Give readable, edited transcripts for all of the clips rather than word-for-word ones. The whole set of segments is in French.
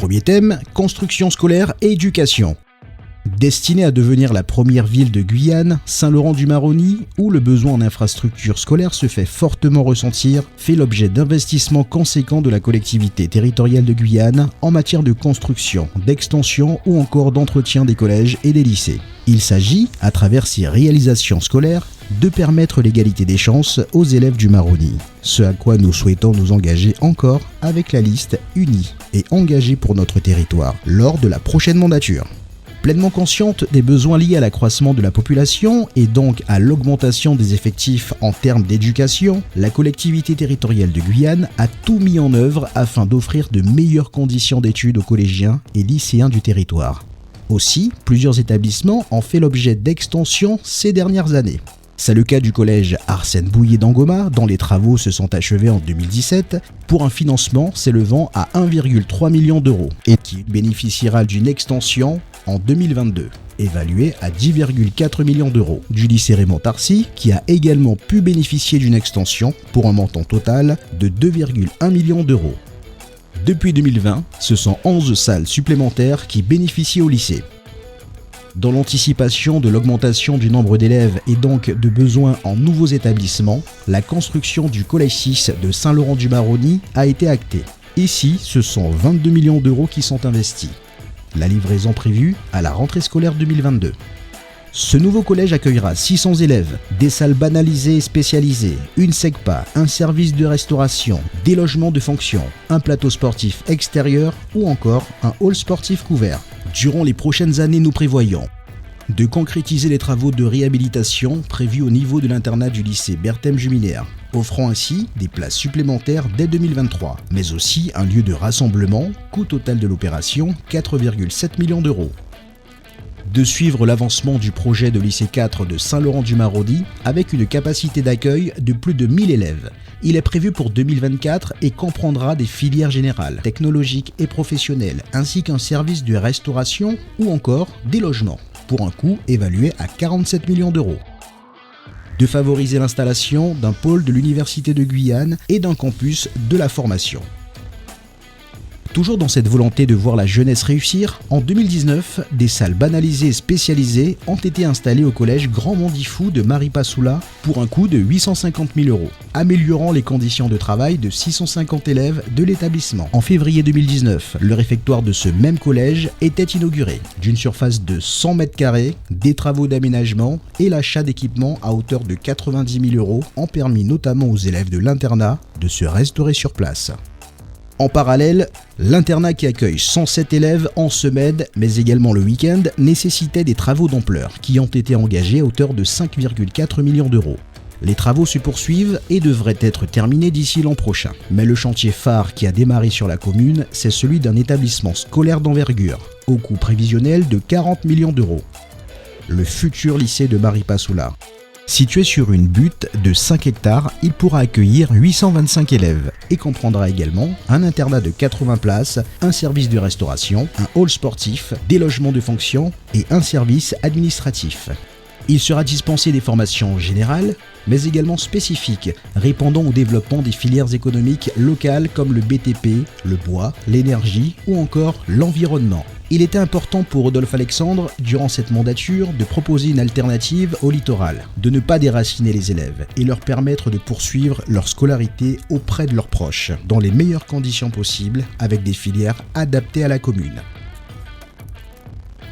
Premier thème, construction scolaire et éducation. Destinée à devenir la première ville de Guyane, Saint-Laurent-du-Maroni, où le besoin en infrastructures scolaires se fait fortement ressentir, fait l'objet d'investissements conséquents de la collectivité territoriale de Guyane en matière de construction, d'extension ou encore d'entretien des collèges et des lycées. Il s'agit, à travers ces réalisations scolaires, de permettre l'égalité des chances aux élèves du Maroni, ce à quoi nous souhaitons nous engager encore avec la liste unie et engagée pour notre territoire lors de la prochaine mandature. Pleinement consciente des besoins liés à l'accroissement de la population et donc à l'augmentation des effectifs en termes d'éducation, la collectivité territoriale de Guyane a tout mis en œuvre afin d'offrir de meilleures conditions d'études aux collégiens et lycéens du territoire. Aussi, plusieurs établissements ont fait l'objet d'extensions ces dernières années. C'est le cas du collège Arsène Bouillet d'Angoma, dont les travaux se sont achevés en 2017 pour un financement s'élevant à 1,3 million d'euros et qui bénéficiera d'une extension en 2022, évaluée à 10,4 millions d'euros. Du lycée Raymond Tarcy, qui a également pu bénéficier d'une extension pour un montant total de 2,1 millions d'euros. Depuis 2020, ce sont 11 salles supplémentaires qui bénéficient au lycée. Dans l'anticipation de l'augmentation du nombre d'élèves et donc de besoins en nouveaux établissements, la construction du collège 6 de Saint-Laurent-du-Maroni a été actée. Ici, ce sont 22 millions d'euros qui sont investis. La livraison prévue à la rentrée scolaire 2022. Ce nouveau collège accueillera 600 élèves, des salles banalisées et spécialisées, une SECPA, un service de restauration, des logements de fonction, un plateau sportif extérieur ou encore un hall sportif couvert. Durant les prochaines années, nous prévoyons de concrétiser les travaux de réhabilitation prévus au niveau de l'internat du lycée Berthème-Juminaire, offrant ainsi des places supplémentaires dès 2023, mais aussi un lieu de rassemblement, coût total de l'opération 4,7 millions d'euros. De suivre l'avancement du projet de lycée 4 de Saint-Laurent-du-Maroni avec une capacité d'accueil de plus de 1000 élèves. Il est prévu pour 2024 et comprendra des filières générales, technologiques et professionnelles, ainsi qu'un service de restauration ou encore des logements, pour un coût évalué à 47 millions d'euros. De favoriser l'installation d'un pôle de l'Université de Guyane et d'un campus de la formation. Toujours dans cette volonté de voir la jeunesse réussir, en 2019, des salles banalisées et spécialisées ont été installées au collège Grand Mondifou de Maripasoula pour un coût de 850 000 euros, améliorant les conditions de travail de 650 élèves de l'établissement. En février 2019, le réfectoire de ce même collège était inauguré, d'une surface de 100 m², des travaux d'aménagement et l'achat d'équipements à hauteur de 90 000 euros ont permis notamment aux élèves de l'internat de se restaurer sur place. En parallèle, l'internat qui accueille 107 élèves en semaine, mais également le week-end, nécessitait des travaux d'ampleur qui ont été engagés à hauteur de 5,4 millions d'euros. Les travaux se poursuivent et devraient être terminés d'ici l'an prochain. Mais le chantier phare qui a démarré sur la commune, c'est celui d'un établissement scolaire d'envergure, au coût prévisionnel de 40 millions d'euros. Le futur lycée de Maripasoula. Situé sur une butte de 5 hectares, il pourra accueillir 825 élèves et comprendra également un internat de 80 places, un service de restauration, un hall sportif, des logements de fonction et un service administratif. Il sera dispensé des formations générales, mais également spécifiques, répondant au développement des filières économiques locales comme le BTP, le bois, l'énergie ou encore l'environnement. Il était important pour Rodolphe Alexandre, durant cette mandature, de proposer une alternative au littoral, de ne pas déraciner les élèves et leur permettre de poursuivre leur scolarité auprès de leurs proches, dans les meilleures conditions possibles, avec des filières adaptées à la commune.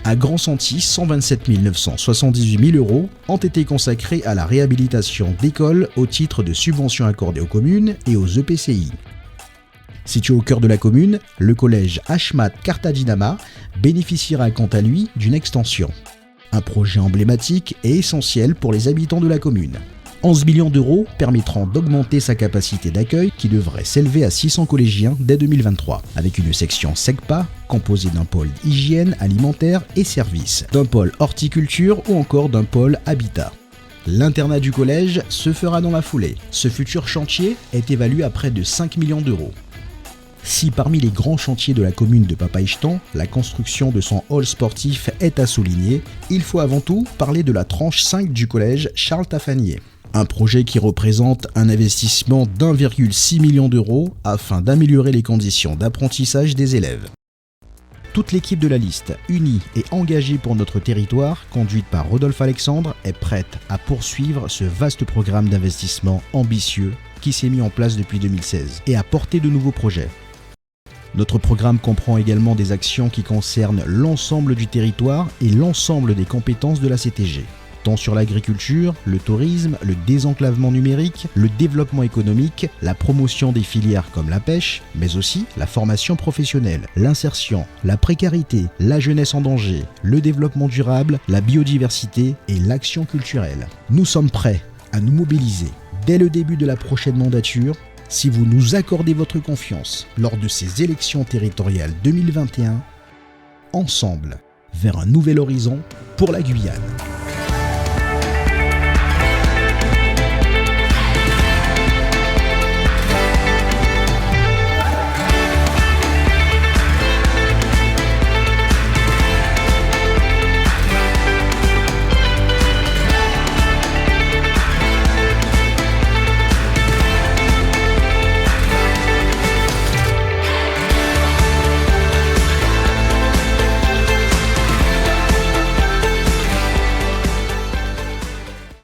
À Grand Santi, 127 978 000 euros ont été consacrés à la réhabilitation d'écoles au titre de subventions accordées aux communes et aux EPCI. Situé au cœur de la commune, le collège Achmat Cartadinama bénéficiera quant à lui d'une extension. Un projet emblématique et essentiel pour les habitants de la commune. 11 millions d'euros permettront d'augmenter sa capacité d'accueil qui devrait s'élever à 600 collégiens dès 2023, avec une section SECPA composée d'un pôle hygiène, alimentaire et services, d'un pôle horticulture ou encore d'un pôle habitat. L'internat du collège se fera dans la foulée. Ce futur chantier est évalué à près de 5 millions d'euros. Si parmi les grands chantiers de la commune de Papaïchtan, la construction de son hall sportif est à souligner, il faut avant tout parler de la tranche 5 du collège Charles Taffanier. Un projet qui représente un investissement d'1,6 million d'euros afin d'améliorer les conditions d'apprentissage des élèves. Toute l'équipe de la liste, unie et engagée pour notre territoire, conduite par Rodolphe Alexandre, est prête à poursuivre ce vaste programme d'investissement ambitieux qui s'est mis en place depuis 2016 et à porter de nouveaux projets. Notre programme comprend également des actions qui concernent l'ensemble du territoire et l'ensemble des compétences de la CTG, tant sur l'agriculture, le tourisme, le désenclavement numérique, le développement économique, la promotion des filières comme la pêche, mais aussi la formation professionnelle, l'insertion, la précarité, la jeunesse en danger, le développement durable, la biodiversité et l'action culturelle. Nous sommes prêts à nous mobiliser dès le début de la prochaine mandature si vous nous accordez votre confiance lors de ces élections territoriales 2021, ensemble vers un nouvel horizon pour la Guyane.